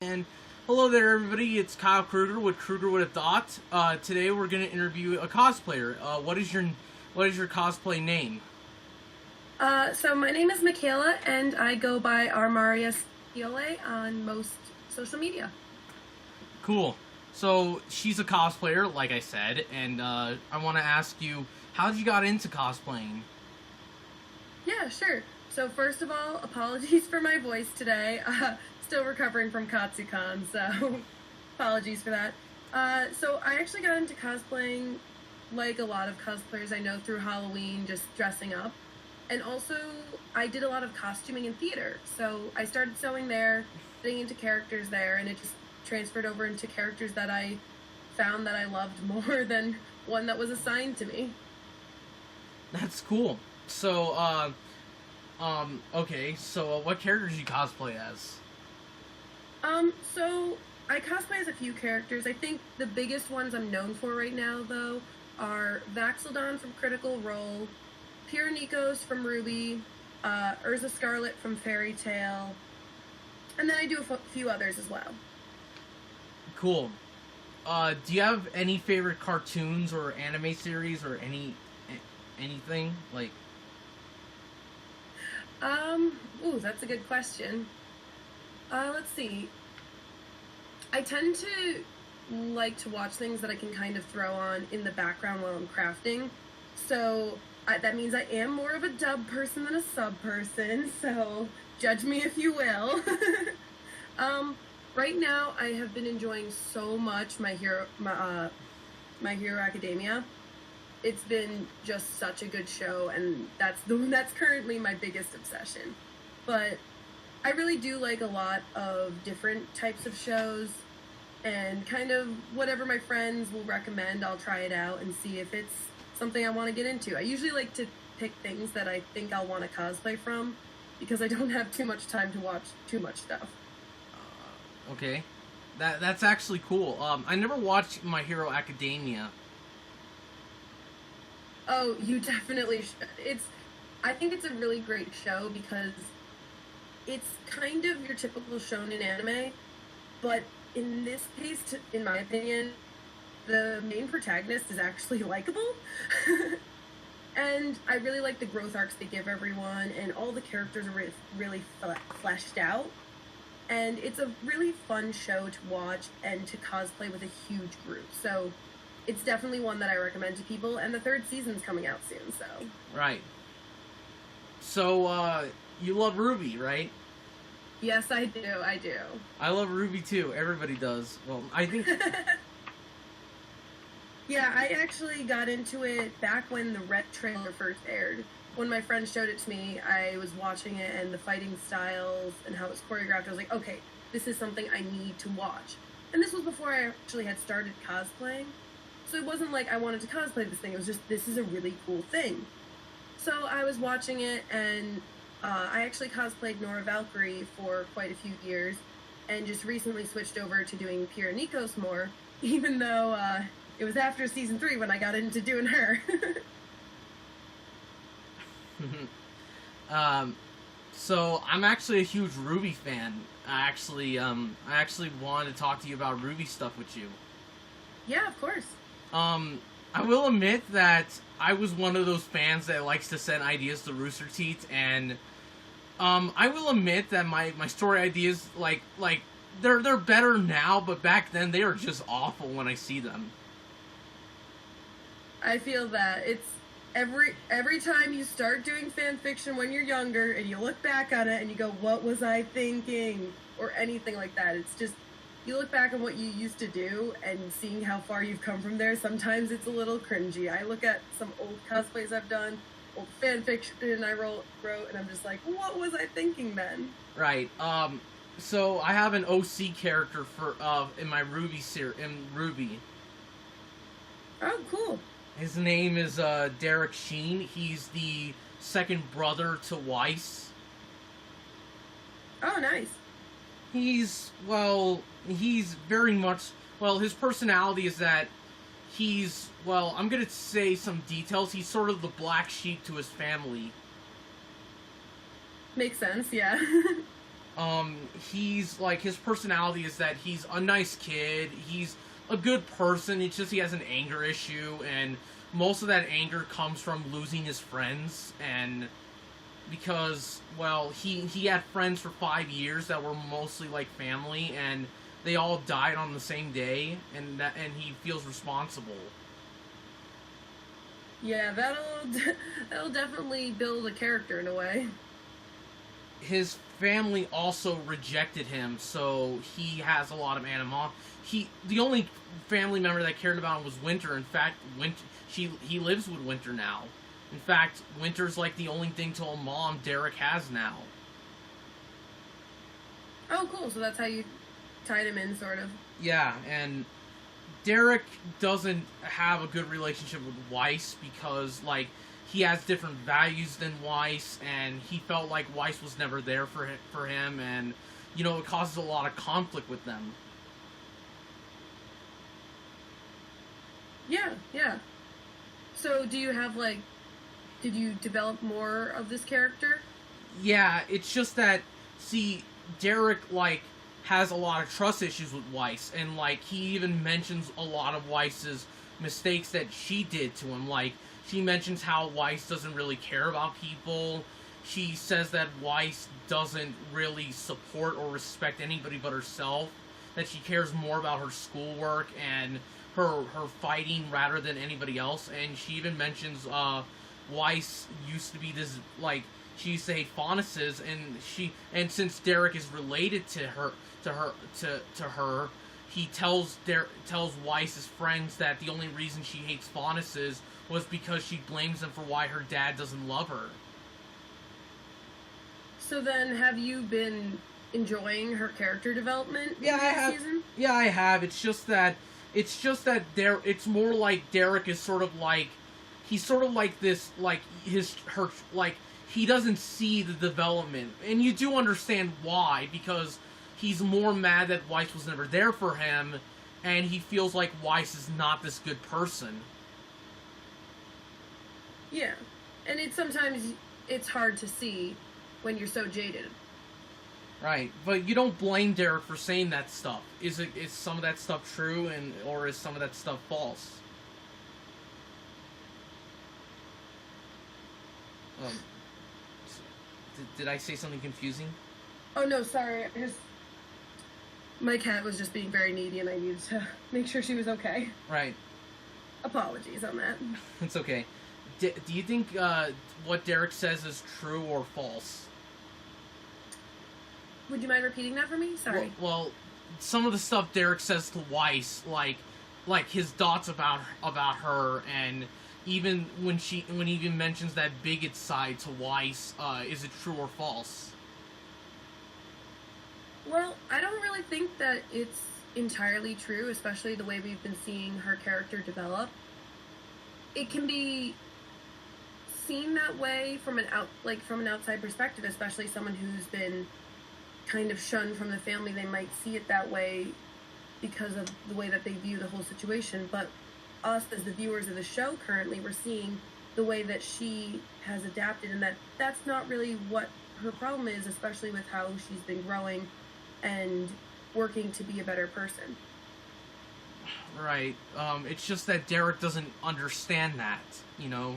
And hello there, everybody. It's Kyle Krueger with Krueger with a Dot. Today we're going to interview a cosplayer. What is your cosplay name? So my name is Michaela, and I go by ArmariaSeole on most social media. Cool. So she's a cosplayer, like I said, and I want to ask you, how did you got into cosplaying? Yeah, sure. So first of all, apologies for my voice today. Still recovering from Katsucon, so apologies for that. So I actually got into cosplaying like a lot of cosplayers I know through Halloween, just dressing up. And also, I did a lot of costuming in theater. So I started sewing there, getting into characters there, and it just transferred over into characters that I found that I loved more than one that was assigned to me. That's cool. So, okay. So, what characters do you cosplay as? So I cosplay as a few characters. I think the biggest ones I'm known for right now, though, are Vaxeldon from Critical Role, Pyranikos from Ruby, Urza Scarlet from Fairy Tale, and then I do a few others as well. Cool. Do you have any favorite cartoons or anime series or anything like? Ooh, that's a good question. Let's see. I tend to like to watch things that I can kind of throw on in the background while I'm crafting. So that means I am more of a dub person than a sub person, so judge me if you will. Right now I have been enjoying so much My Hero Academia. It's been just such a good show, and that's currently my biggest obsession. But I really do like a lot of different types of shows, and kind of whatever my friends will recommend, I'll try it out and see if it's something I want to get into. I usually like to pick things that I think I'll want to cosplay from, because I don't have too much time to watch too much stuff. Okay, that's actually cool. I never watched My Hero Academia. Oh, you definitely should. I think it's a really great show because it's kind of your typical shonen anime, but in this case, in my opinion, the main protagonist is actually likable. And I really like the growth arcs they give everyone, and all the characters are really fleshed out. And it's a really fun show to watch and to cosplay with a huge group. So it's definitely one that I recommend to people, and the third season's coming out soon, so. Right. So, you love Ruby, right? Yes, I do. I love Ruby too. Everybody does. Well, I think... Yeah, I actually got into it back when the Ret trailer first aired. When my friend showed it to me, I was watching it, and the fighting styles and how it was choreographed, I was like, okay, this is something I need to watch. And this was before I actually had started cosplaying. So it wasn't like I wanted to cosplay this thing, it was just, this is a really cool thing. So I was watching it, and I actually cosplayed Nora Valkyrie for quite a few years, and just recently switched over to doing Pyranikos more, even though it was after season 3 when I got into doing her. So I'm actually a huge Ruby fan. I actually wanted to talk to you about Ruby stuff with you. Yeah, of course. I will admit that I was one of those fans that likes to send ideas to Rooster Teeth, and I will admit that my story ideas, like they're better now, but back then they were just awful when I see them. I feel that it's every time you start doing fan fiction when you're younger and you look back on it and you go, what was I thinking? Or anything like that. It's just, you look back on what you used to do and seeing how far you've come from there, sometimes it's a little cringy. I look at some old cosplays I've done, old fan fiction I wrote, and I'm just like, what was I thinking then? Right. So I have an OC character for in my Ruby in Ruby. Oh, cool. His name is Derek Sheen. He's the second brother to Weiss. Oh, nice. He's very much, his personality is that I'm gonna say some details. He's sort of the black sheep to his family. Makes sense, yeah. He's like, his personality is that he's a nice kid. He's a good person. It's just he has an anger issue, and most of that anger comes from losing his friends, and because, well, he had friends for 5 years that were mostly like family, and they all died on the same day, and he feels responsible. Yeah, that'll definitely build a character in a way. His family also rejected him, so he has a lot of animosity. The only family member that cared about him was Winter. In fact, he lives with Winter now. In fact, Winter's like the only thing to a mom Derek has now. Oh, cool. So that's how you tied him in, sort of. Yeah, and Derek doesn't have a good relationship with Weiss because, like, he has different values than Weiss, and he felt like Weiss was never there for him, and, you know, it causes a lot of conflict with them. Yeah, yeah. So do you have, like, did you develop more of this character? Yeah, it's just that, see, Derek, like, has a lot of trust issues with Weiss, and, like, he even mentions a lot of Weiss's mistakes that she did to him. Like, she mentions how Weiss doesn't really care about people. She says that Weiss doesn't really support or respect anybody but herself, that she cares more about her schoolwork and her fighting rather than anybody else, and she even mentions, Weiss used to be this, like, she used to hate Faunus's, and since Derek is related to her, he tells Weiss's friends that the only reason she hates Faunus's was because she blames him for why her dad doesn't love her. So then, have you been enjoying her character development Yeah, I have. season? Yeah, I have. It's just that it's more like Derek is sort of like, he's sort of like this, like, he doesn't see the development. And you do understand why, because he's more mad that Weiss was never there for him, and he feels like Weiss is not this good person. Yeah. And sometimes it's hard to see when you're so jaded. Right, but you don't blame Derek for saying that stuff. Is some of that stuff true, or is some of that stuff false? Did I say something confusing? Oh no, sorry. My cat was just being very needy, and I needed to make sure she was okay. Right. Apologies on that. It's okay. Do you think what Derek says is true or false? Would you mind repeating that for me? Sorry. Well, some of the stuff Derek says to Weiss, like his thoughts about her, and even when he even mentions that bigot side to Weiss, is it true or false? Well, I don't really think that it's entirely true, especially the way we've been seeing her character develop. It can be seen that way from an outside perspective, especially someone who's been kind of shunned from the family. They might see it that way because of the way that they view the whole situation. But us, as the viewers of the show, currently, we're seeing the way that she has adapted, and that's not really what her problem is, especially with how she's been growing and working to be a better person. Right. It's just that Derek doesn't understand that, you know,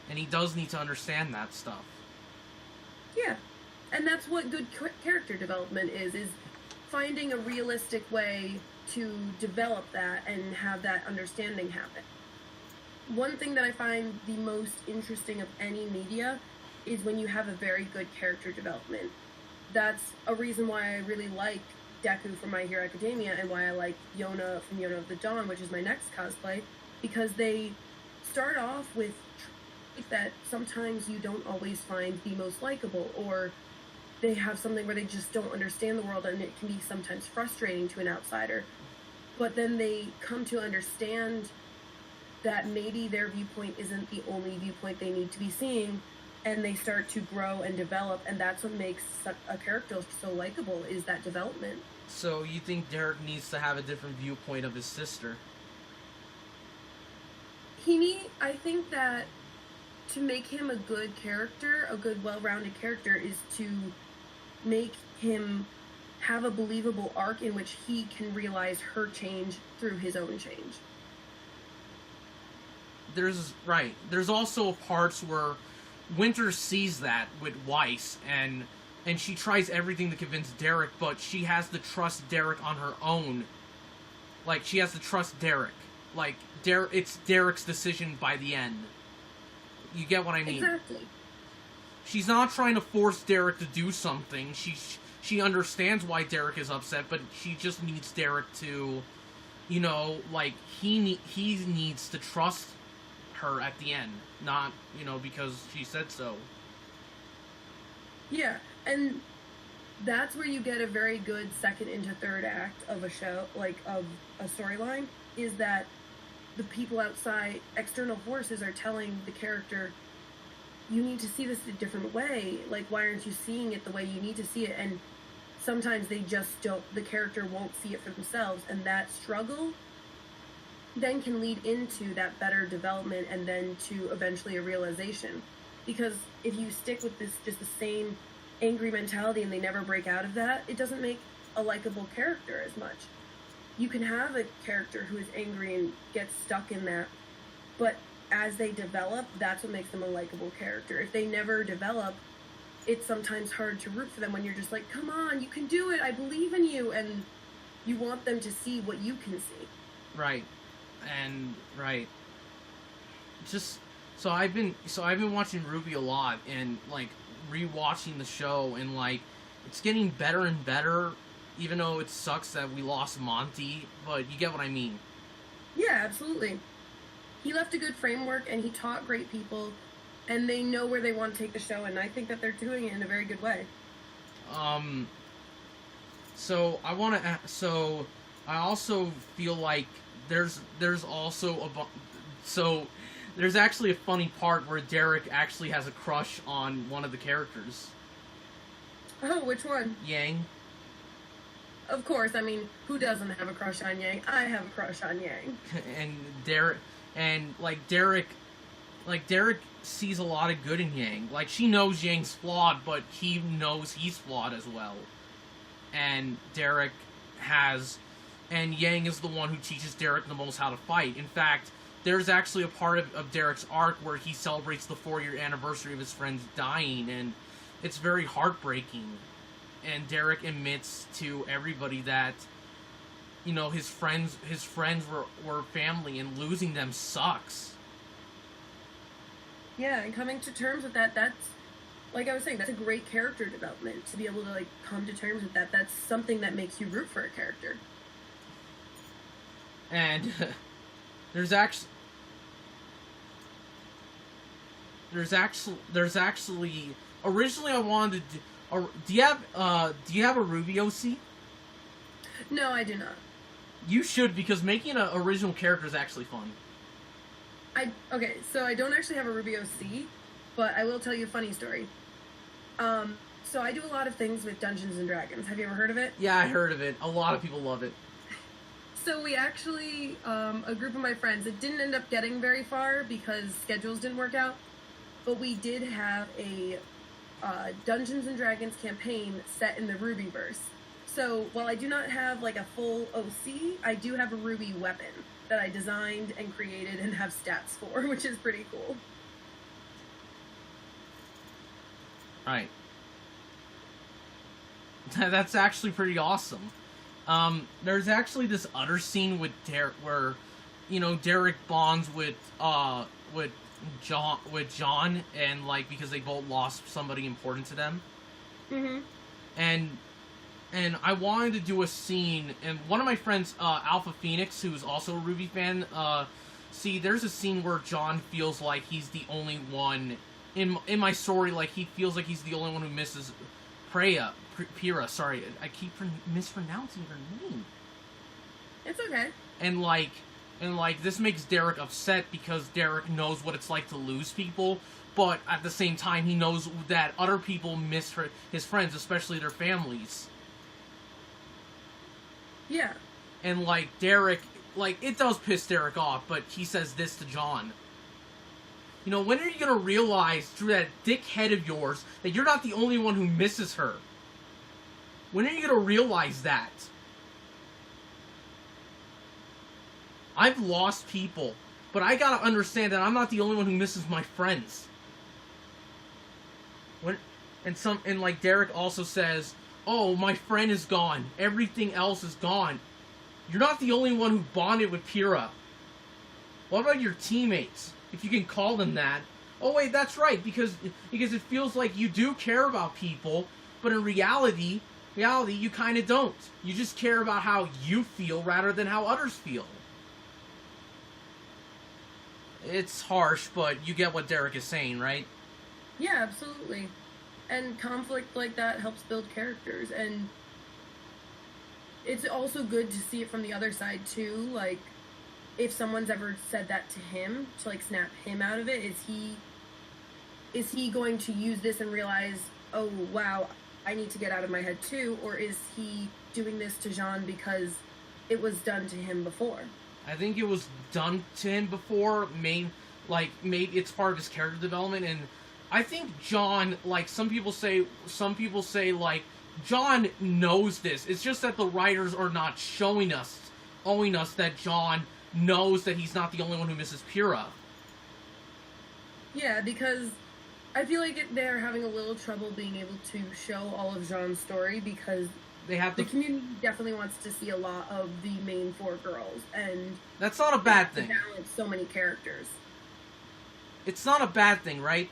and he does need to understand that stuff. Yeah. And that's what good character development is finding a realistic way to develop that and have that understanding happen. One thing that I find the most interesting of any media is when you have a very good character development. That's a reason why I really like Deku from My Hero Academia, and why I like Yona from Yona of the Dawn, which is my next cosplay, because they start off with traits that sometimes you don't always find the most likable, or they have something where they just don't understand the world, and it can be sometimes frustrating to an outsider. But then they come to understand that maybe their viewpoint isn't the only viewpoint they need to be seeing, and they start to grow and develop, and that's what makes a character so likable, is that development. So you think Derek needs to have a different viewpoint of his sister? I think that to make him a good character, a good, well-rounded character, is to make him have a believable arc in which he can realize her change through his own change. There's also parts where Winter sees that with Weiss, and she tries everything to convince Derek, but she has to trust Derek on her own. Like, she has to trust Derek. Like, it's Derek's decision by the end. You get what I mean? Exactly. She's not trying to force Derek to do something. She understands why Derek is upset, but she just needs Derek to, you know, like, he needs to trust her at the end, not, you know, because she said so. Yeah, and that's where you get a very good second into third act of a show, like, of a storyline, is that the people outside, external forces, are telling the character, you need to see this a different way. Like, why aren't you seeing it the way you need to see it? And sometimes they just don't, the character won't see it for themselves, and that struggle then can lead into that better development and then to eventually a realization. Because if you stick with this, just the same angry mentality, and they never break out of that, it doesn't make a likable character as much. You can have a character who is angry and gets stuck in that, but as they develop, that's what makes them a likable character. If they never develop, it's sometimes hard to root for them when you're just like, come on, you can do it, I believe in you, and you want them to see what you can see. Right. Just so I've been watching Ruby a lot, and like rewatching the show, and like it's getting better and better, even though it sucks that we lost Monty, but you get what I mean. Yeah, absolutely. He left a good framework, and he taught great people, and they know where they want to take the show, and I think that they're doing it in a very good way. So I also feel like there's actually a funny part where Derek actually has a crush on one of the characters. Oh, which one? Yang. Of course, I mean, who doesn't have a crush on Yang? I have a crush on Yang. Derek sees a lot of good in Yang. Like, she knows Yang's flawed, but he knows he's flawed as well. And Yang is the one who teaches Derek the most how to fight. In fact, there's actually a part of Derek's arc where he celebrates the 4-year anniversary of his friends dying, and it's very heartbreaking. And Derek admits to everybody that, you know, his friends were family, and losing them sucks. Yeah, and coming to terms with that, that's, like I was saying, that's a great character development, to be able to, like, come to terms with that. That's something that makes you root for a character. And there's actually originally I wanted to do you have a Ruby OC? No, I do not. You should, because making an original character is actually fun. Okay, so I don't actually have a Ruby OC, but I will tell you a funny story. So I do a lot of things with Dungeons and Dragons. Have you ever heard of it? Yeah, I heard of it. A lot of people love it. So we actually, a group of my friends, it didn't end up getting very far because schedules didn't work out, but we did have a Dungeons and Dragons campaign set in the Rubyverse. So while I do not have like a full OC, I do have a Ruby weapon that I designed and created and have stats for, which is pretty cool. Right. That's actually pretty awesome. There's actually this other scene with Derek where, you know, Derek bonds with John, and like, because they both lost somebody important to them. Mm-hmm. And I wanted to do a scene, and one of my friends, Alpha Phoenix, who's also a Ruby fan, there's a scene where John feels like he's the only one in my story, like he feels like he's the only one who misses Pyrrha, sorry, I keep mispronouncing her name. It's okay. And this makes Derek upset because Derek knows what it's like to lose people, but at the same time he knows that other people miss his friends, especially their families. Yeah. And like Derek, like, it does piss Derek off, but he says this to John. You know, when are you gonna realize through that dick head of yours that you're not the only one who misses her? When are you gonna realize that? I've lost people, but I gotta understand that I'm not the only one who misses my friends. And like Derek also says, oh, my friend is gone. Everything else is gone. You're not the only one who bonded with Pyrrha. What about your teammates? If you can call them that. Oh wait, that's right, because it feels like you do care about people, but in reality you kind of don't. You just care about how you feel rather than how others feel. It's harsh, but you get what Derek is saying, right? Yeah, absolutely. And conflict like that helps build characters, and it's also good to see it from the other side too. Like, if someone's ever said that to him, to like snap him out of it, is he going to use this and realize, oh wow, I need to get out of my head too, or is he doing this to Jean because it was done to him before? I think it was done to him before, maybe it's part of his character development, and I think John, like some people say like John knows this. It's just that the writers are not showing us that John knows that he's not the only one who misses Pyrrha. Yeah, because I feel like they're having a little trouble being able to show all of Jean's story, because the community definitely wants to see a lot of the main four girls, and that's not a bad thing. Balance so many characters. It's not a bad thing, right?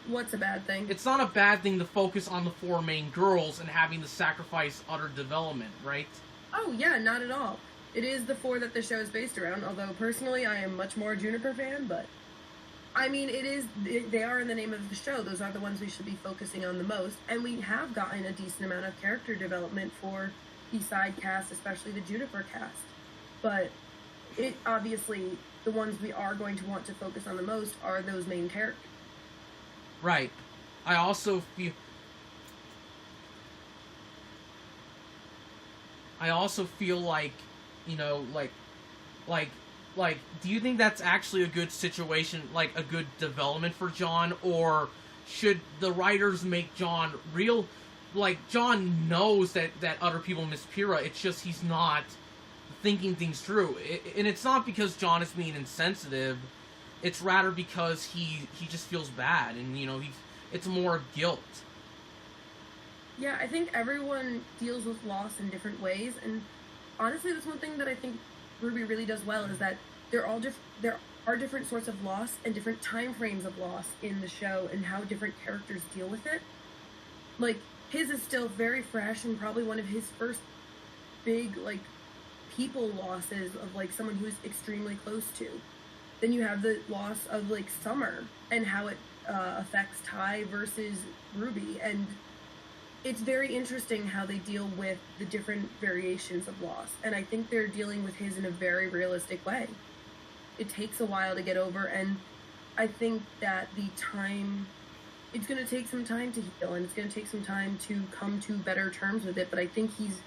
What's a bad thing? It's not a bad thing to focus on the four main girls and having to sacrifice other development, right? Oh, yeah, not at all. It is the four that the show is based around, although personally I am much more a Juniper fan, but I mean, they are in the name of the show. Those are the ones we should be focusing on the most, and we have gotten a decent amount of character development for the side cast, especially the Juniper cast. But it obviously, the ones we are going to want to focus on the most are those main characters. Right. I also feel like, you know, like, do you think that's actually a good situation, like a good development for John, or should the writers make John real? Like, John knows that other people miss Pyrrha, it's just he's not thinking things through. And it's not because John is being insensitive, it's rather because he just feels bad, and, you know, it's more guilt. Yeah, I think everyone deals with loss in different ways, and honestly, that's one thing that I think Ruby really does well, is that there are different sorts of loss and different time frames of loss in the show, and how different characters deal with it. Like, his is still very fresh, and probably one of his first big, like, people losses of, like, someone who's extremely close to. Then you have the loss of, like, Summer, and how it affects Ty versus Ruby, and it's very interesting how they deal with the different variations of loss, and I think they're dealing with his in a very realistic way. It takes a while to get over, and I think that it's going to take some time to heal, and it's going to take some time to come to better terms with it, but I think he's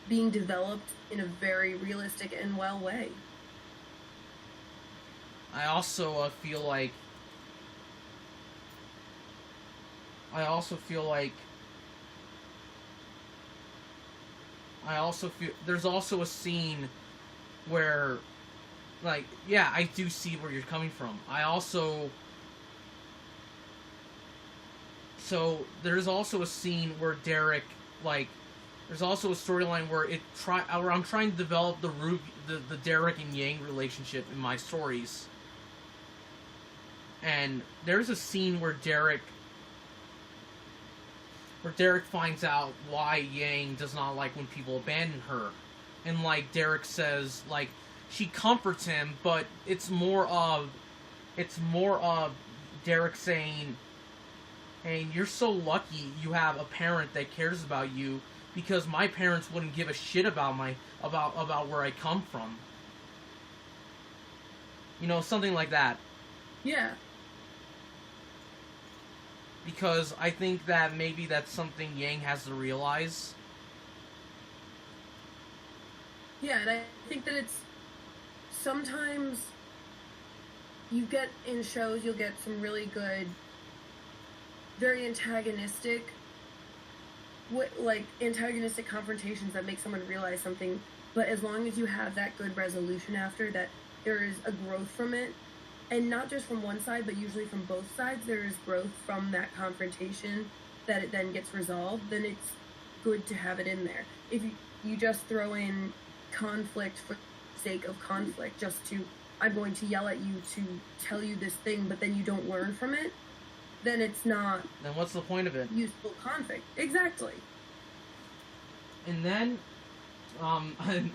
being developed in a very realistic and well way. I also feel like there's also a scene where, like, yeah, I do see where you're coming from. So there's also a scene where Derek, like, there's also a storyline where I'm trying to develop the Derek and Yang relationship in my stories. And there's a scene where Derek finds out why Yang does not like when people abandon her. And, like, Derek says, like, she comforts him, but it's more of Derek saying, hey, you're so lucky you have a parent that cares about you, because my parents wouldn't give a shit about where I come from. You know, something like that. Yeah. Because I think that maybe that's something Yang has to realize. Yeah, and I think that it's sometimes you get in shows, you'll get some really good, very antagonistic what, like, antagonistic confrontations that make someone realize something, but as long as you have that good resolution after that, there is a growth from it, and not just from one side, but usually from both sides, there is growth from that confrontation that it then gets resolved, then it's good to have it in there. If you just throw in conflict for the sake of conflict, just to, I'm going to yell at you to tell you this thing, but then you don't learn from it, then it's not... Then what's the point of it? Useful conflict. Exactly. And then, I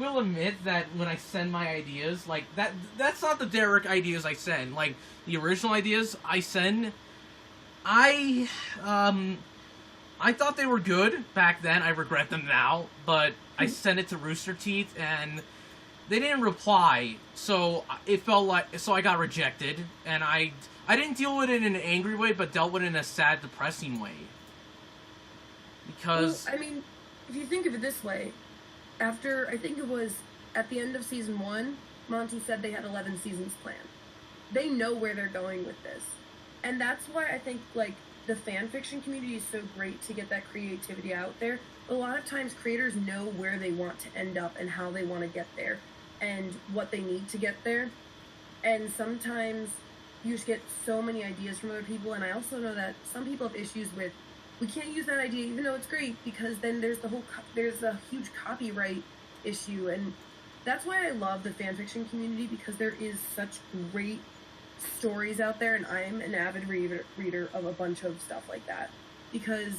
will admit that when I send my ideas, like, that's not the Derek ideas I send. Like, the original ideas I send, I thought they were good back then. I regret them now, but I sent it to Rooster Teeth, and they didn't reply, so it felt like... So I got rejected, and I didn't deal with it in an angry way, but dealt with it in a sad, depressing way. Because... Well, I mean, if you think of it this way, after, I think it was at the end of season 1, Monty said they had 11 seasons planned. They know where they're going with this. And that's why I think, like, the fan fiction community is so great to get that creativity out there. A lot of times creators know where they want to end up and how they want to get there and what they need to get there. And sometimes you just get so many ideas from other people, and I also know that some people have issues with, we can't use that idea even though it's great, because then there's there's a huge copyright issue. And that's why I love the fanfiction community, because there is such great stories out there, and I'm an avid reader of a bunch of stuff like that, because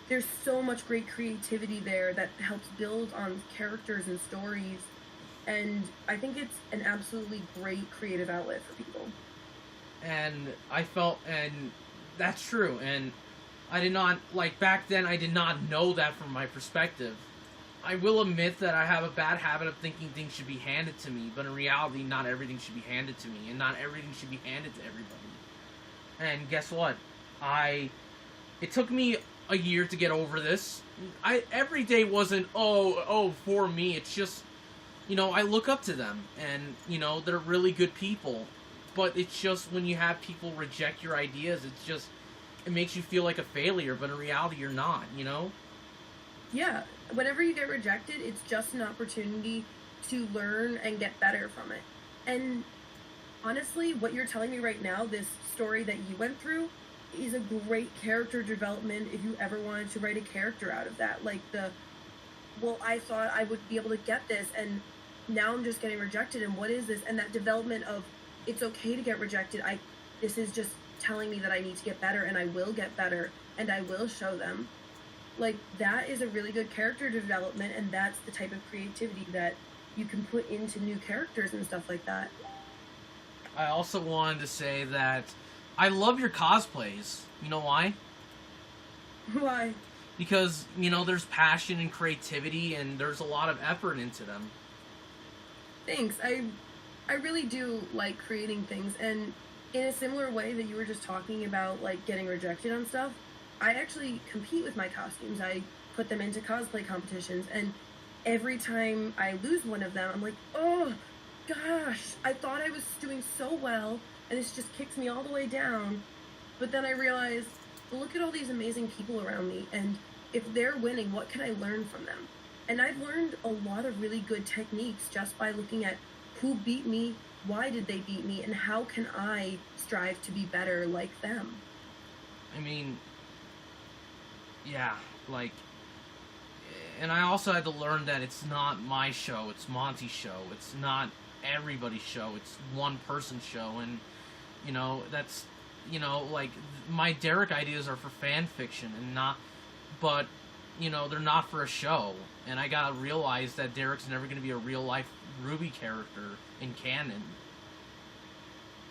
there's so much great creativity there that helps build on characters and stories, and I think it's an absolutely great creative outlet for people. And I felt, and that's true, and I did not, like, back then I did not know that from my perspective. I will admit that I have a bad habit of thinking things should be handed to me, but in reality, not everything should be handed to me, and not everything should be handed to everybody. And guess what? It took me a year to get over this. Every day wasn't, for me. It's just, I look up to them, and, they're really good people. But it's just when you have people reject your ideas, it makes you feel like a failure, but in reality, you're not, Yeah, whenever you get rejected, it's just an opportunity to learn and get better from it. And honestly, what you're telling me right now, this story that you went through, is a great character development if you ever wanted to write a character out of that. Like I thought I would be able to get this, and now I'm just getting rejected, and what is this? And that development of, it's okay to get rejected. This is just telling me that I need to get better, and I will get better, and I will show them. Like, that is a really good character development, and that's the type of creativity that you can put into new characters and stuff like that. I also wanted to say that I love your cosplays. You know why? Why? Because, there's passion and creativity, and there's a lot of effort into them. Thanks. I really do like creating things, and in a similar way that you were just talking about, like, getting rejected on stuff, I actually compete with my costumes. I put them into cosplay competitions, and every time I lose one of them, I'm like, oh, gosh, I thought I was doing so well, and this just kicks me all the way down. But then I realize, well, look at all these amazing people around me, and if they're winning, what can I learn from them? And I've learned a lot of really good techniques just by looking at who beat me, why did they beat me, and how can I strive to be better like them? I mean, yeah, like, and I also had to learn that it's not my show, it's Monty's show. It's not everybody's show, it's one person's show, and, that's, like, my Derek ideas are for fan fiction, and not, but, they're not for a show, and I gotta realize that Derek's never gonna be a real-life Ruby character in canon.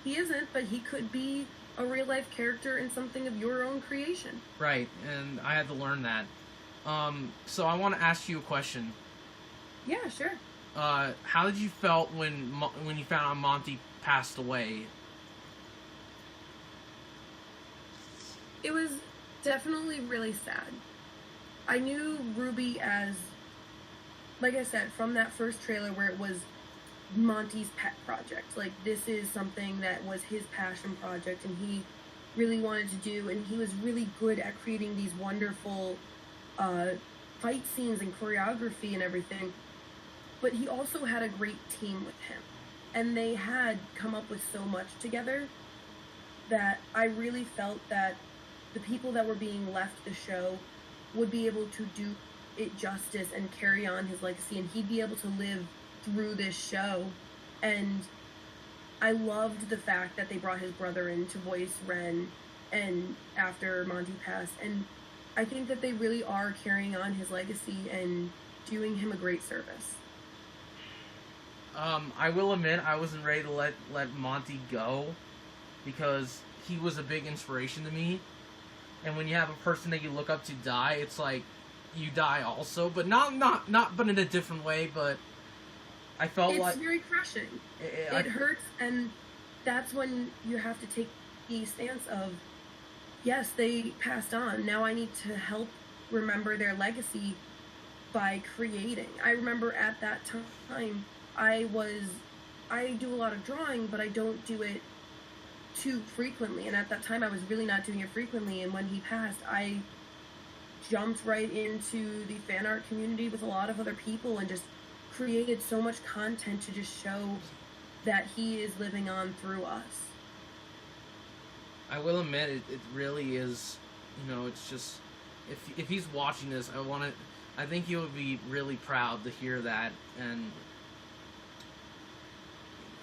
He isn't, but he could be a real-life character in something of your own creation. Right, and I had to learn that. So I want to ask you a question. Yeah, sure. How did you felt when you found out Monty passed away? It was definitely really sad. I knew Ruby as, like I said, from that first trailer where it was Monty's pet project. Like, this is something that was his passion project, and he really wanted to do, and he was really good at creating these wonderful uh, fight scenes and choreography and everything. But he also had a great team with him, and they had come up with so much together that I really felt that the people that were being left the show would be able to do it justice and carry on his legacy, and he'd be able to live through this show. And I loved the fact that they brought his brother in to voice Ren and after Monty passed, and I think that they really are carrying on his legacy and doing him a great service. I will admit I wasn't ready to let Monty go because he was a big inspiration to me. And when you have a person that you look up to die, it's like you die also, but not but in a different way. But I felt it's very crushing. It hurts, and that's when you have to take the stance of, yes, they passed on. Now I need to help remember their legacy by creating. I remember at that time I do a lot of drawing, but I don't do it too frequently, and at that time I was really not doing it frequently, and when he passed I jumped right into the fan art community with a lot of other people and just created so much content to just show that he is living on through us. I will admit it really is, it's just if he's watching this, I think he would be really proud to hear that. And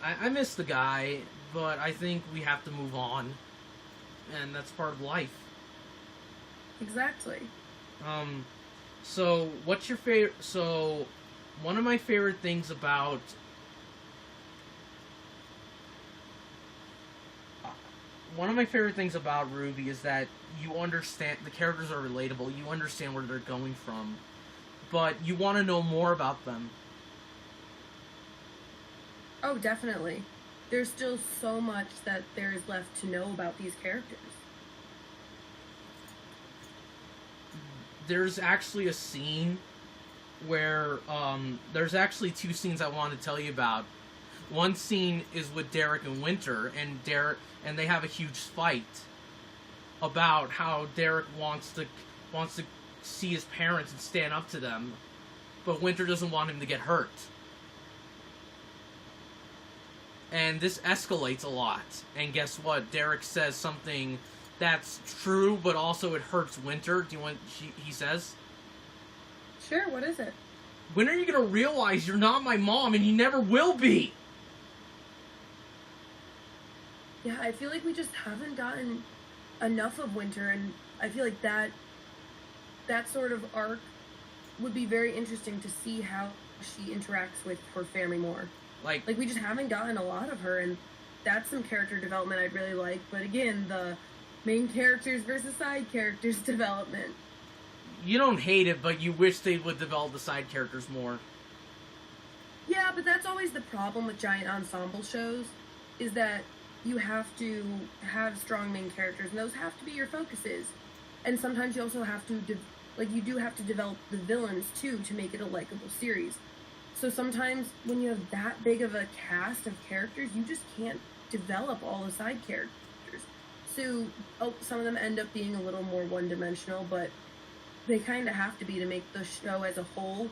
I miss the guy, but I think we have to move on, and that's part of life. Exactly. So what's your favorite? So one of my favorite things about Ruby is that you understand the characters are relatable. You understand where they're going from, but you want to know more about them. Oh, definitely. There's still so much that there is left to know about these characters. There's actually a scene where, there's actually two scenes I want to tell you about. One scene is with Derek and Winter, and they have a huge fight about how Derek wants to see his parents and stand up to them, but Winter doesn't want him to get hurt. And this escalates a lot. And guess what? Derek says something that's true, but also it hurts Winter. Do you want? He says. Sure. What is it? When are you gonna realize you're not my mom, and you never will be? Yeah, I feel like we just haven't gotten enough of Winter, and I feel like that sort of arc would be very interesting to see how she interacts with her family more. Like we just haven't gotten a lot of her, and that's some character development I'd really like. But again, the main characters versus side characters development. You don't hate it, but you wish they would develop the side characters more. Yeah, but that's always the problem with giant ensemble shows, is that you have to have strong main characters, and those have to be your focuses. And sometimes you also have to, you do have to develop the villains, too, to make it a likable series. So sometimes when you have that big of a cast of characters, you just can't develop all the side characters. So some of them end up being a little more one-dimensional, but they kind of have to be to make the show as a whole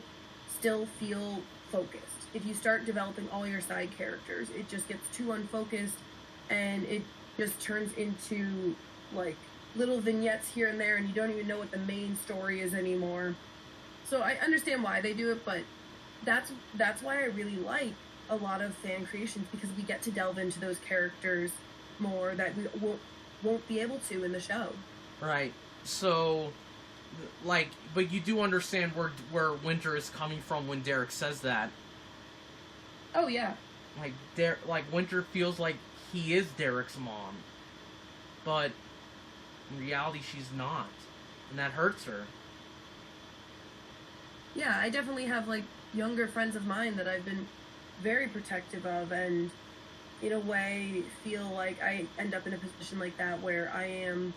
still feel focused. If you start developing all your side characters, it just gets too unfocused, and it just turns into, little vignettes here and there, and you don't even know what the main story is anymore. So I understand why they do it, but that's why I really like a lot of fan creations, because we get to delve into those characters more that we won't be able to in the show. Right. So, but you do understand where Winter is coming from when Derek says that. Oh yeah. Winter feels like he is Derek's mom, but in reality she's not, and that hurts her. Yeah, I definitely have younger friends of mine that I've been very protective of, and in a way feel like I end up in a position like that where I am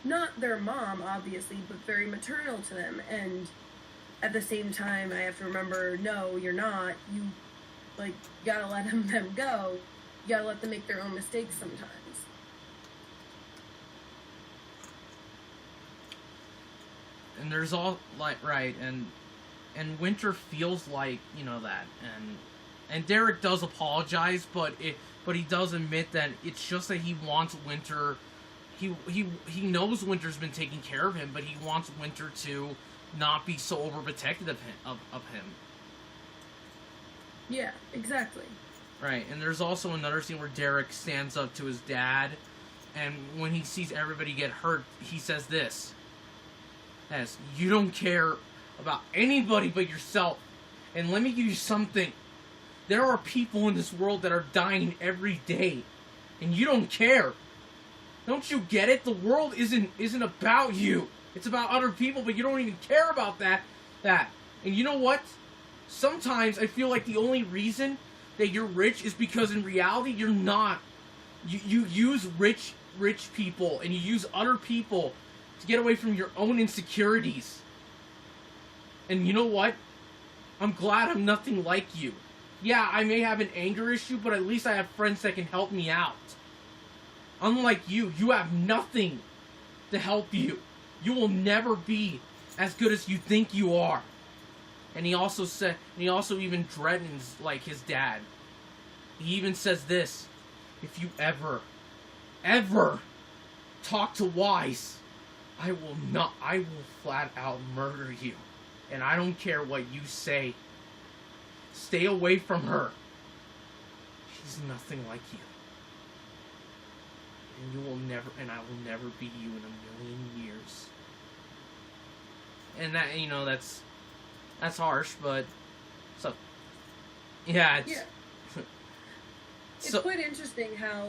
not their mom, obviously, but very maternal to them. And at the same time, I have to remember, no, you're not. You gotta let them go. You gotta let them make their own mistakes sometimes. and there's all like right, and Winter feels like that, and Derek does apologize, but he does admit that it's just that he wants Winter. He knows Winter's been taking care of him, but he wants Winter to not be so overprotective of him. Yeah, exactly. Right, and there's also another scene where Derek stands up to his dad, and when he sees everybody get hurt, he says this: "As you don't care about anybody but yourself, and let me give you something. There are people in this world that are dying every day, and you don't care. Don't you get it? The world isn't about you. It's about other people, but you don't even care about that. And you know what? Sometimes I feel like the only reason that you're rich is because in reality you're not. You use rich people, and you use other people to get away from your own insecurities. And you know what? I'm glad I'm nothing like you. Yeah, I may have an anger issue, but at least I have friends that can help me out. Unlike you, you have nothing to help you. You will never be as good as you think you are." And he also even threatens like his dad. He even says this: "If you ever talk to Wise, I will flat out murder you. And I don't care what you say. Stay away from her. She's nothing like you. And I will never be you in a million years." And that, that's harsh, but so yeah, it's It's quite interesting how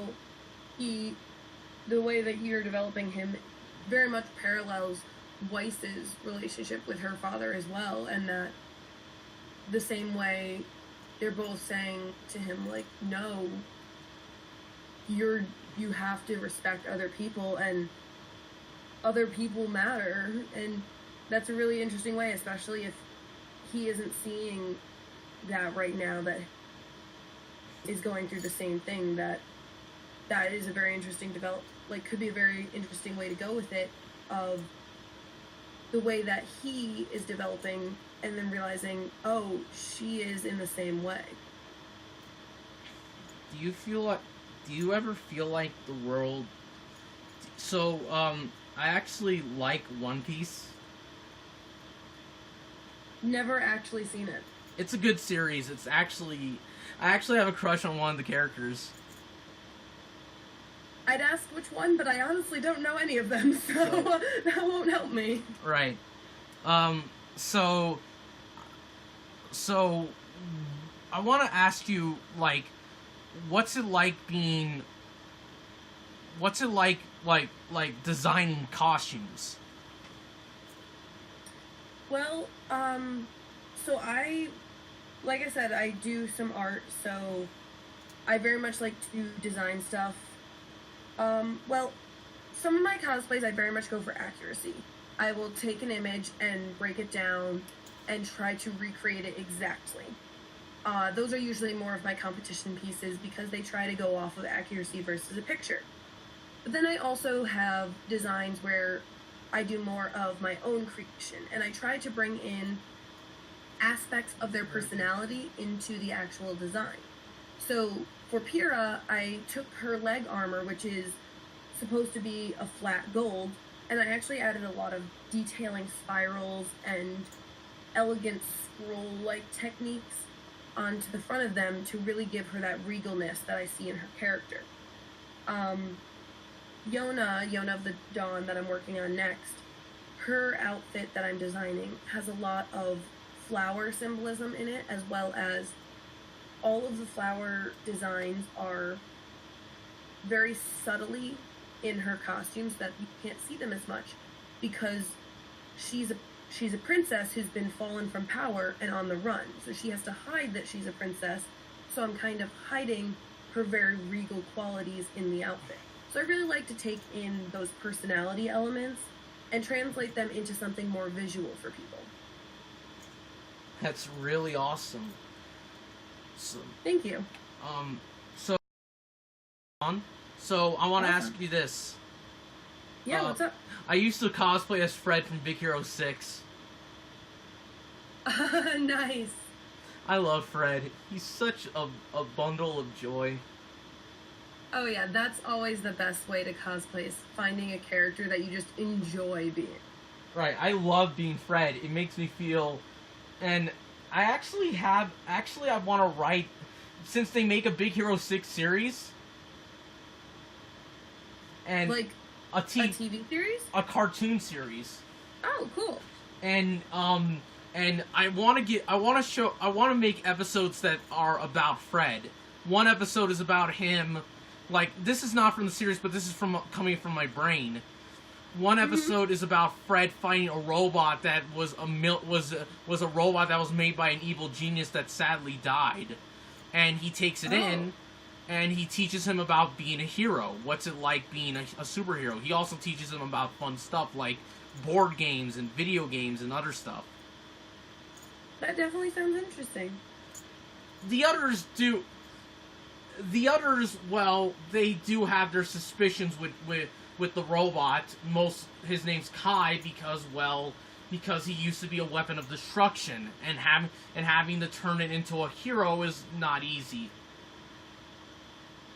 the way that you're developing him very much parallels Weiss's relationship with her father as well, and that the same way they're both saying to him, like, no, you have to respect other people, and other people matter. And that's a really interesting way, especially if he isn't seeing that right now, that is going through the same thing. That is a very interesting could be a very interesting way to go with it, of the way that he is developing and then realizing, oh, she is in the same way. Do you ever feel like the world... So, I actually like One Piece. Never actually seen it. It's a good series. I actually have a crush on one of the characters. I'd ask which one, but I honestly don't know any of them, so that won't help me. Right. So I want to ask you, like, what's it like designing costumes? Well, so like I said, I do some art, so I very much like to design stuff. Well, some of my cosplays, I very much go for accuracy. I will take an image and break it down and try to recreate it exactly. Those are usually more of my competition pieces because they try to go off of accuracy versus a picture. But then I also have designs where I do more of my own creation, and I try to bring in aspects of their personality into the actual design. So for Pyrrha, I took her leg armor, which is supposed to be a flat gold, and I actually added a lot of detailing spirals and elegant scroll-like techniques onto the front of them to really give her that regalness that I see in her character. Yona of the Dawn, that I'm working on next, her outfit that I'm designing has a lot of flower symbolism in it, as well as all of the flower designs are very subtly in her costumes that you can't see them as much, because she's a princess who's been fallen from power and on the run, so she has to hide that she's a princess. So I'm kind of hiding her very regal qualities in the outfit. So I really like to take in those personality elements and translate them into something more visual for people. That's really awesome. So, thank you. So I want to ask you this. Yeah, what's up? I used to cosplay as Fred from Big Hero 6. Nice. I love Fred. He's such a bundle of joy. Oh yeah, that's always the best way to cosplay, is finding a character that you just enjoy being. Right, I love being Fred. It makes me feel... And I I want to write... Since they make a Big Hero 6 series... And Like a TV series? A cartoon series. Oh, cool. And I want to make episodes that are about Fred. One episode is about him, like, this is not from the series, but this is coming from my brain. One episode is about Fred fighting a robot that was a robot that was made by an evil genius that sadly died. And he takes it in, and he teaches him about being a hero. What's it like being a superhero? He also teaches him about fun stuff like board games and video games and other stuff. That definitely sounds interesting. The others, well, they do have their suspicions with the robot. His name's Kai because he used to be a weapon of destruction, and having to turn it into a hero is not easy.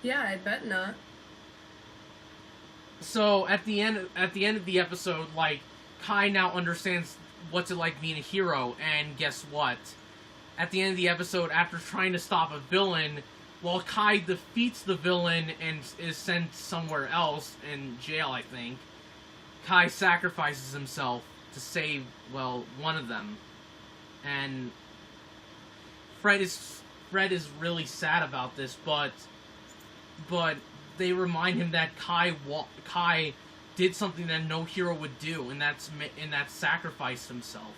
Yeah, I bet not. So at the end of the episode, like, Kai now understands what's it like being a hero, and guess what? At the end of the episode, after trying to stop a villain, while Kai defeats the villain and is sent somewhere else, in jail, I think, Kai sacrifices himself to save, well, one of them. And Fred is really sad about this, but they remind him that Kai did something that no hero would do, and that's sacrifice himself.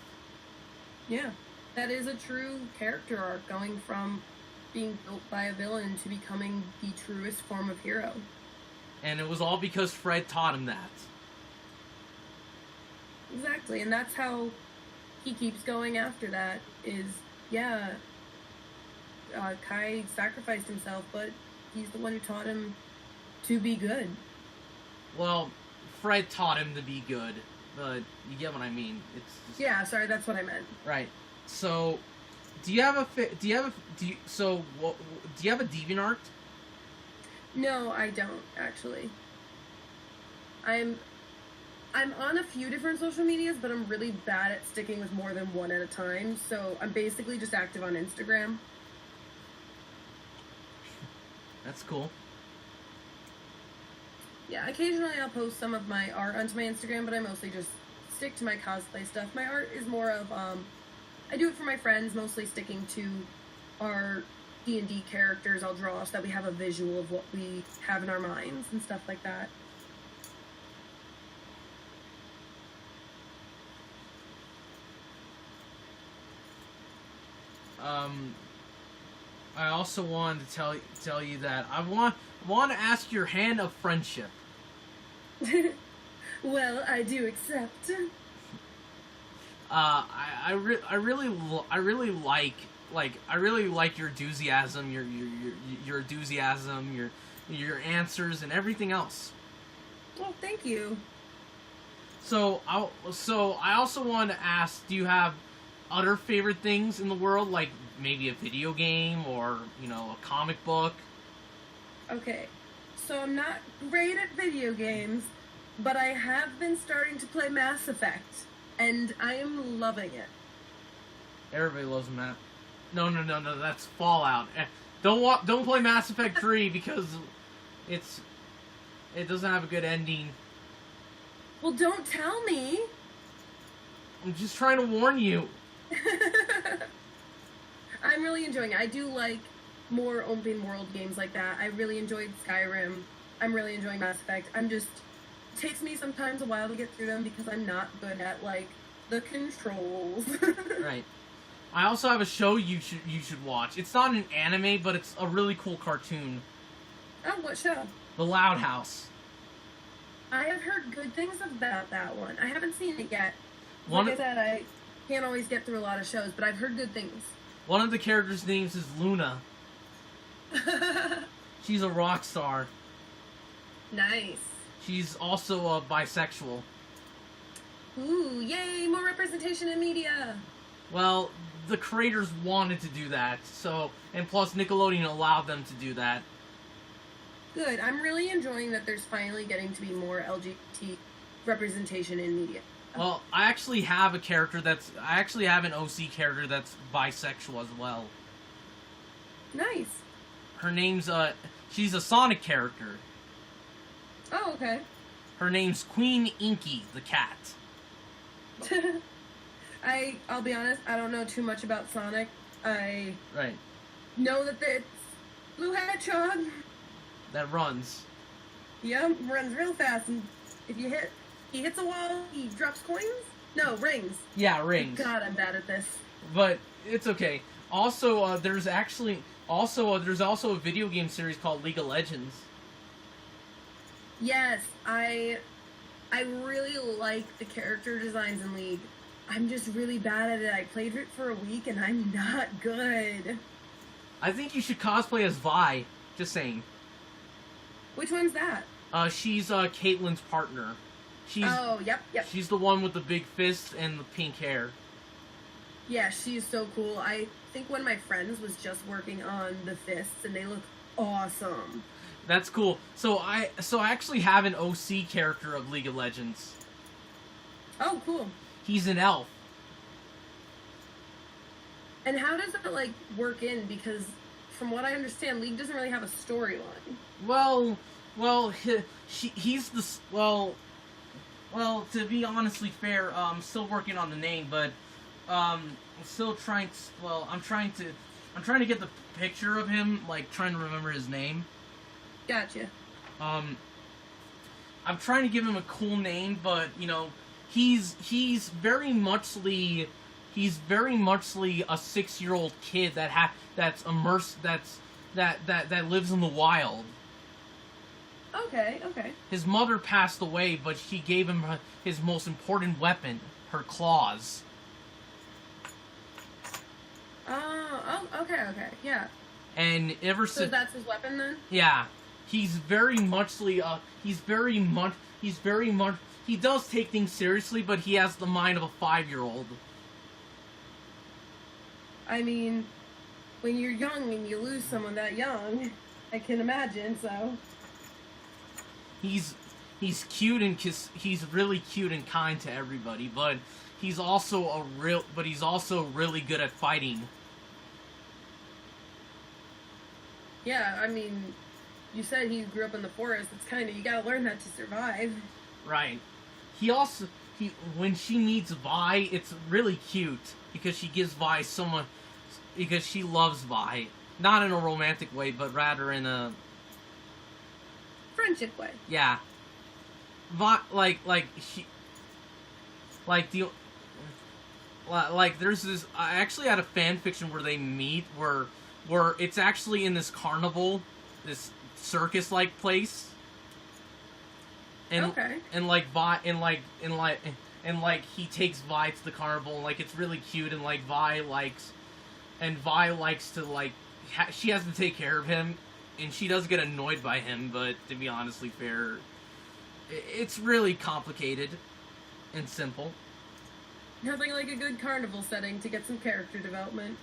Yeah, that is a true character arc, going from being built by a villain to becoming the truest form of hero. And it was all because Fred taught him that. Exactly, and that's how he keeps going after that, is, yeah, Kai sacrificed himself, but he's the one who taught him to be good. Well, Fred taught him to be good, but you get what I mean. It's just... Yeah, sorry, that's what I meant. Right. So, do you have a DeviantArt? No, I don't, actually. I'm on a few different social medias, but I'm really bad at sticking with more than one at a time, so I'm basically just active on Instagram. That's cool. Yeah, occasionally I'll post some of my art onto my Instagram, but I mostly just stick to my cosplay stuff. My art is more of, I do it for my friends, mostly sticking to our D&D characters I'll draw so that we have a visual of what we have in our minds and stuff like that. I also wanted to tell you that I want to ask your hand of friendship. Well, I do accept. I really like your enthusiasm, your enthusiasm, your answers, and everything else. Well, thank you. So I also wanted to ask, do you have other favorite things in the world, like maybe a video game or, a comic book? Okay, so I'm not great at video games, but I have been starting to play Mass Effect, and I am loving it. Everybody loves Mass. No, that's Fallout. Don't play Mass Effect 3 because it doesn't have a good ending. Well, don't tell me. I'm just trying to warn you. I'm really enjoying it. I do like more open world games like that. I really enjoyed Skyrim. I'm really enjoying Mass Effect. It takes me sometimes a while to get through them because I'm not good at, like, the controls. Right. I also have a show you should watch. It's not an anime, but it's a really cool cartoon. Oh, what show? The Loud House. I have heard good things about that one. I haven't seen it yet. Like I said, I can't always get through a lot of shows, but I've heard good things. One of the characters' names is Luna. She's a rock star. Nice. She's also bisexual. Ooh, yay! More representation in media. Well, the creators wanted to do that, and plus Nickelodeon allowed them to do that. Good. I'm really enjoying that there's finally getting to be more LGBT representation in media. Well, I actually have an OC character that's bisexual as well. Nice. Her name's she's a Sonic character. Oh, okay. Her name's Queen Inky the cat. I'll be honest, I don't know too much about Sonic. I Right. know that it's Blue Hedgehog. That runs. Yep, runs real fast, and if he hits a wall, he drops coins? No, rings. Yeah, rings. God, I'm bad at this. But it's okay. Also, there's also a video game series called League of Legends. Yes, I really like the character designs in League. I'm just really bad at it. I played it for a week, and I'm not good. I think you should cosplay as Vi. Just saying. Which one's that? She's Caitlyn's partner. Oh, yep. She's the one with the big fist and the pink hair. Yeah, she's so cool. I think one of my friends was just working on the fists, and they look awesome. That's cool. So I actually have an OC character of League of Legends. Oh, cool. He's an elf. And how does that, like, work in? Because from what I understand, League doesn't really have a storyline. Well, he's the well. To be honestly fair, I'm still working on the name, but I'm still trying to. Well, I'm trying to get the picture of him, like trying to remember his name. Gotcha. I'm trying to give him a cool name, but he's very muchly a 6-year-old kid that's immersed that lives in the wild. Okay. His mother passed away, but she gave him his most important weapon, her claws. Oh, okay, yeah. And ever since... So that's his weapon then? Yeah. He does take things seriously, but he has the mind of a 5-year-old. I mean, when you're young and you lose someone that young, I can imagine, so... He's cute and he's really cute and kind to everybody, but he's also really good at fighting. Yeah, I mean, you said he grew up in the forest. It's kind of, you gotta learn that to survive. Right. When she meets Vi, it's really cute because she gives Vi so much, because she loves Vi. Not in a romantic way, but rather in a friendship way. Yeah. There's this, I actually had a fan fiction where they meet, where it's actually in this carnival, this circus-like place. And, okay. And he takes Vi to the carnival, and like it's really cute, and like Vi likes to like she has to take care of him, and she does get annoyed by him, but to be honestly fair, it's really complicated and simple. Nothing like a good carnival setting to get some character development.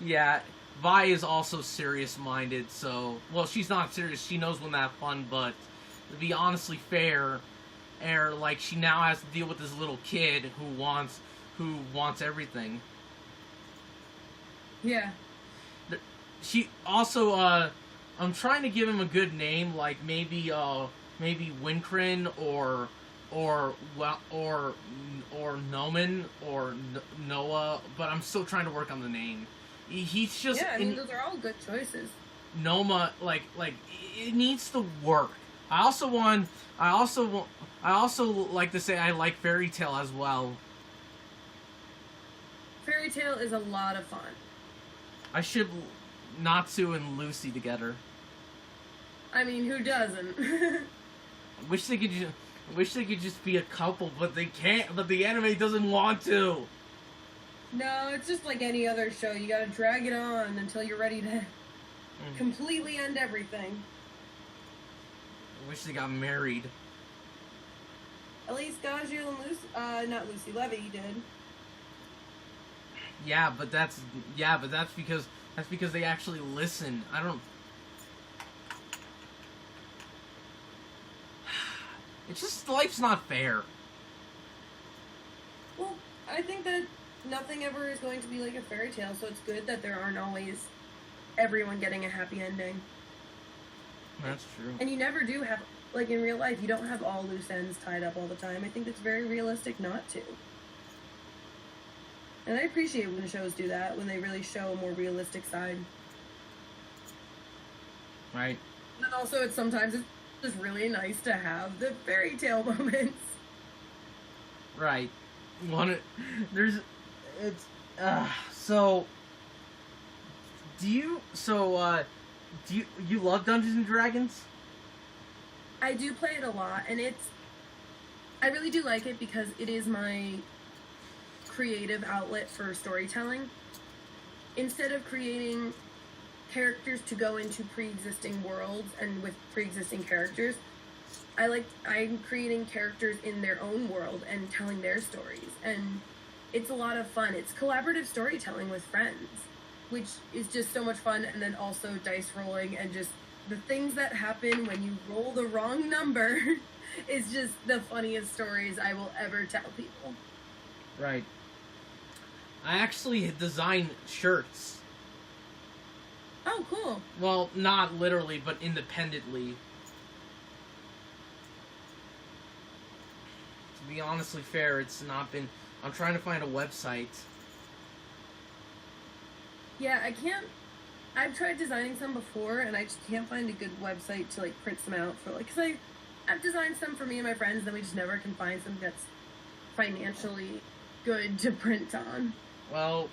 Yeah, Vi is also serious-minded, so... Well, she's not serious, she knows when to have fun, but to be honestly fair, like, she now has to deal with this little kid who wants everything. Yeah. She also, I'm trying to give him a good name, like maybe Winkrin or Noman or Noah, but I'm still trying to work on the name. He's just... Yeah, I mean, those are all good choices. Noma, like, it needs to work. I also like to say I like Fairy Tail as well. Fairy Tail is a lot of fun. I ship Natsu and Lucy together. I mean, who doesn't? Wish they could just be a couple, but they can't. But the anime doesn't want to. No, it's just like any other show. You gotta drag it on until you're ready to completely end everything. I wish they got married. At least Gaju and not Lucy Levy did. Yeah, but that's because they actually listen. I don't. It's just life's not fair. Well, I think that nothing ever is going to be like a fairy tale, so it's good that there aren't always everyone getting a happy ending. That's true. And you never do have, like in real life, you don't have all loose ends tied up all the time. I think it's very realistic not to. And I appreciate when shows do that, when they really show a more realistic side. Right. And also, sometimes it's just really nice to have the fairy tale moments. Right. So do you love Dungeons and Dragons? I do play it a lot, and I really do like it because it is my creative outlet for storytelling. Instead of creating characters to go into pre-existing worlds and with pre-existing characters, I'm creating characters in their own world and telling their stories, and it's a lot of fun. It's collaborative storytelling with friends, which is just so much fun, and then also dice rolling and just the things that happen when you roll the wrong number is just the funniest stories I will ever tell people. Right. I actually design shirts. Oh, cool. Well, not literally, but independently. To be honestly fair, it's not been... I'm trying to find a website. Yeah, I've tried designing some before, and I just can't find a good website to, like, print some out for, like... Because I've designed some for me and my friends, and we just never can find something that's financially good to print on. Well,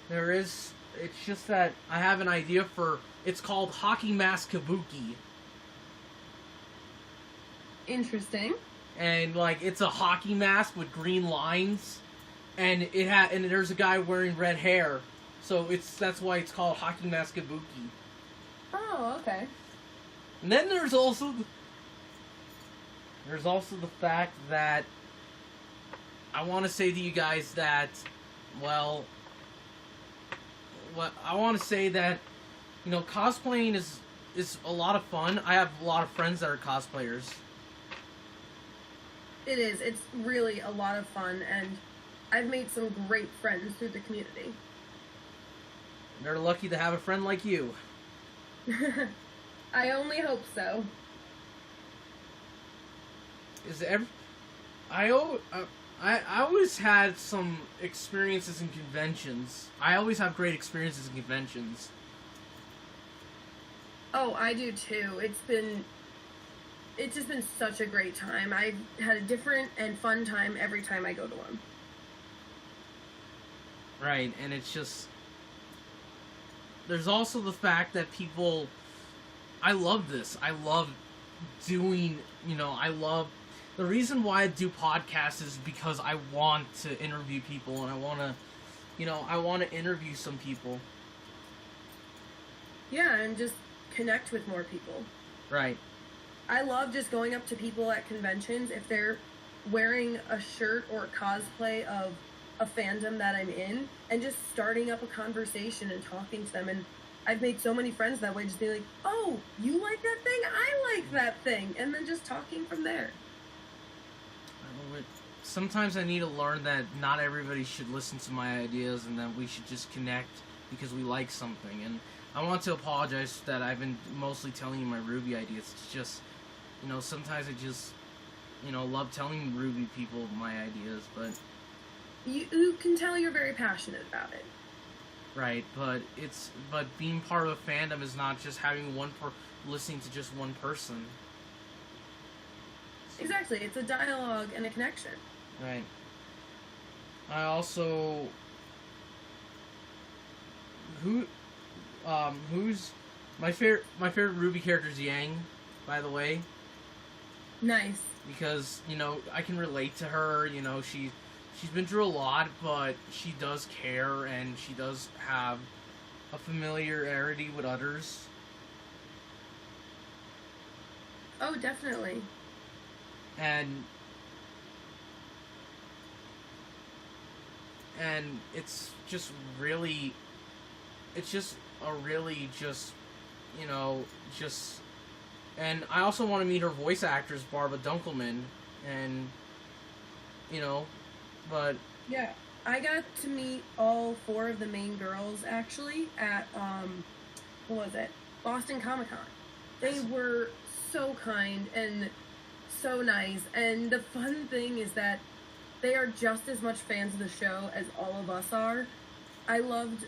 there is... It's just that I have an idea for... It's called Hockey Mask Kabuki. Interesting. And, like, it's a hockey mask with green lines. And and there's a guy wearing red hair. So that's why it's called Hockey Mask Kabuki. Oh, okay. And then there's also the fact that I want to say to you guys that, well, I want to say that, you know, cosplaying is a lot of fun. I have a lot of friends that are cosplayers. It is. It's really a lot of fun, and I've made some great friends through the community. They're lucky to have a friend like you. I only hope so. I always had some experiences in conventions. I always have great experiences in conventions. Oh, I do too. It's just been such a great time. I've had a different and fun time every time I go to one. Right, and it's just... There's also the fact that people... I love this. I love doing... You know, I love... The reason why I do podcasts is because I want to interview people, and I want to... You know, I want to interview some people. Yeah, and just connect with more people. Right. I love just going up to people at conventions if they're wearing a shirt or cosplay of a fandom that I'm in, and just starting up a conversation and talking to them. And I've made so many friends that way, just being like, oh, you like that thing? I like that thing. And then just talking from there. Sometimes I need to learn that not everybody should listen to my ideas, and that we should just connect because we like something. And I want to apologize that I've been mostly telling you my Ruby ideas. It's just, you know, sometimes I just, you know, love telling Ruby people my ideas, but... You can tell you're very passionate about it. Right, but being part of a fandom is not just having listening to just one person. Exactly, it's a dialogue and a connection. Right. I also... Who's... My favorite Ruby character is Yang, by the way. Nice. Because, you know, I can relate to her, you know, she's been through a lot, but she does care, and she does have a familiarity with others. Oh, definitely. and it's just really, it's just a really just, you know, just, and I also want to meet her voice actress, Barbara Dunkelman, and, you know, but... Yeah, I got to meet all 4 of the main girls, actually, at, what was it? Boston Comic-Con. They were so kind and so nice, and the fun thing is that they are just as much fans of the show as all of us are. I loved,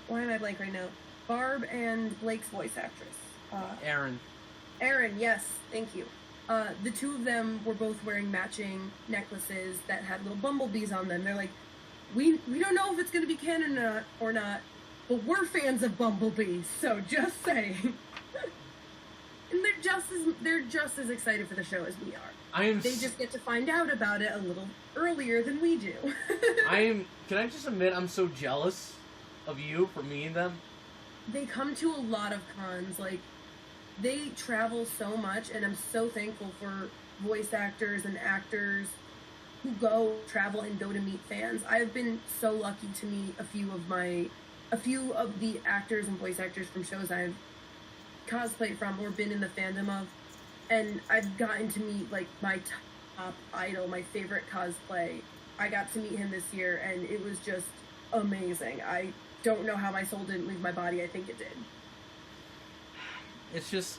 why am I blank right now? Barb and Blake's voice actress. Erin. Erin, yes, thank you. The 2 of them were both wearing matching necklaces that had little bumblebees on them. They're like, we don't know if it's going to be canon or not, but we're fans of bumblebees, so just saying. And they're just as excited for the show as we are. They just get to find out about it a little earlier than we do. Can I just admit I'm so jealous of you for meeting them? They come to a lot of cons, like, they travel so much, and I'm so thankful for voice actors and actors who travel and go to meet fans. I've been so lucky to meet a few of the actors and voice actors from shows I've cosplayed from or been in the fandom of, and I've gotten to meet, like, my top idol, my favorite cosplay. I got to meet him this year, and it was just amazing. I don't know how my soul didn't leave my body. I think it did. It's just,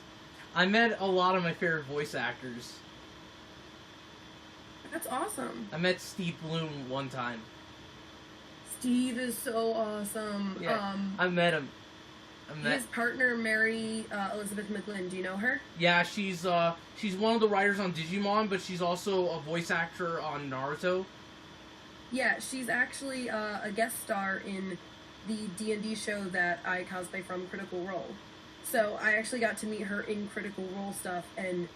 I met a lot of my favorite voice actors. That's awesome. I met Steve Bloom one time. Steve is so awesome. Yeah, I met him. His partner, Mary Elizabeth McGlynn, do you know her? Yeah, she's one of the writers on Digimon, but she's also a voice actor on Naruto. Yeah, she's actually a guest star in the D&D show that I cosplay from, Critical Role. So I actually got to meet her in Critical Role stuff, and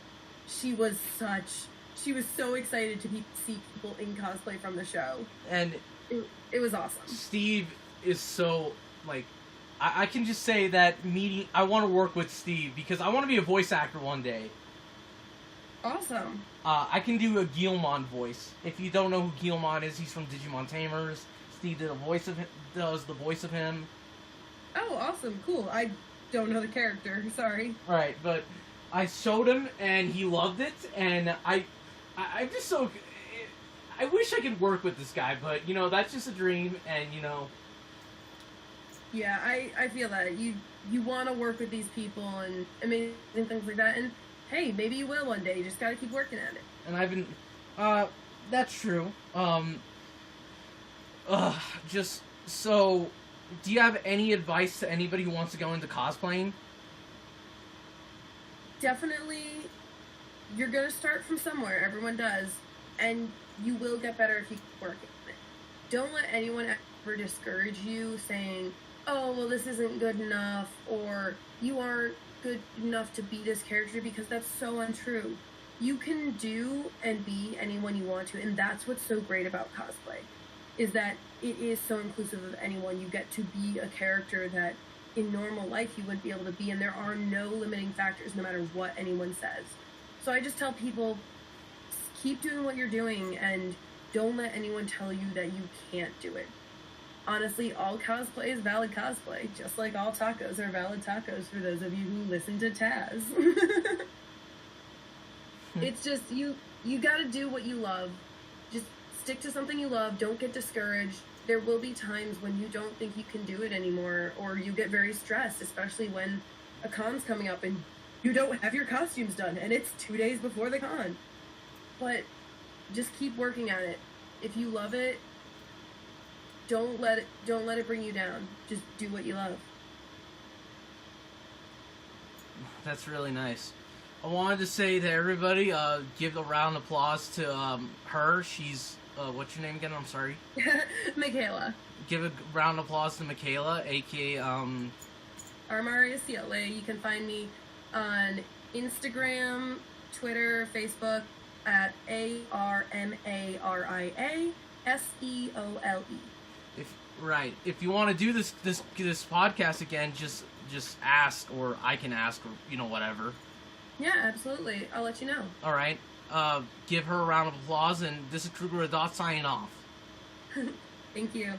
she was so excited to see people in cosplay from the show. And it was awesome. Steve is so, like, I can just say that I want to work with Steve because I want to be a voice actor one day. Awesome. I can do a Guilmon voice. If you don't know who Guilmon is, he's from Digimon Tamers. Steve does the voice of him. Oh, awesome. Cool. I don't know the character. Sorry. Right, but I showed him and he loved it, and I'm just so... I wish I could work with this guy, but, you know, that's just a dream, and, you know... Yeah, I feel that. You want to work with these people and amazing things like that, and hey, maybe you will one day. You just gotta keep working at it. And I've been... that's true. Just, so... Do you have any advice to anybody who wants to go into cosplaying? Definitely, you're gonna start from somewhere. Everyone does. And you will get better if you keep working on it. Don't let anyone ever discourage you saying, oh, well, this isn't good enough, or you aren't good enough to be this character, because that's so untrue. You can do and be anyone you want to, and that's what's so great about cosplay, is that it is so inclusive of anyone. You get to be a character that in normal life you wouldn't be able to be, and there are no limiting factors no matter what anyone says. So I just tell people, keep doing what you're doing, and don't let anyone tell you that you can't do it. Honestly, all cosplay is valid cosplay, just like all tacos are valid tacos for those of you who listen to Taz. It's just, you gotta do what you love. Just stick to something you love, don't get discouraged. There will be times when you don't think you can do it anymore, or you get very stressed, especially when a con's coming up and you don't have your costumes done, and it's 2 days before the con. But just keep working at it. If you love it, don't let it bring you down. Just do what you love. That's really nice. I wanted to say to everybody, give a round of applause to her. She's, what's your name again? I'm sorry. Michaela. Give a round of applause to Michaela, aka ArmariaSeole. You can find me on Instagram, Twitter, Facebook at ArmariaSeole. If you want to do this podcast again, just ask, or I can ask, or, you know, whatever. Yeah, absolutely. I'll let you know. All right. Give her a round of applause, and this is Krueger Adot signing off. Thank you.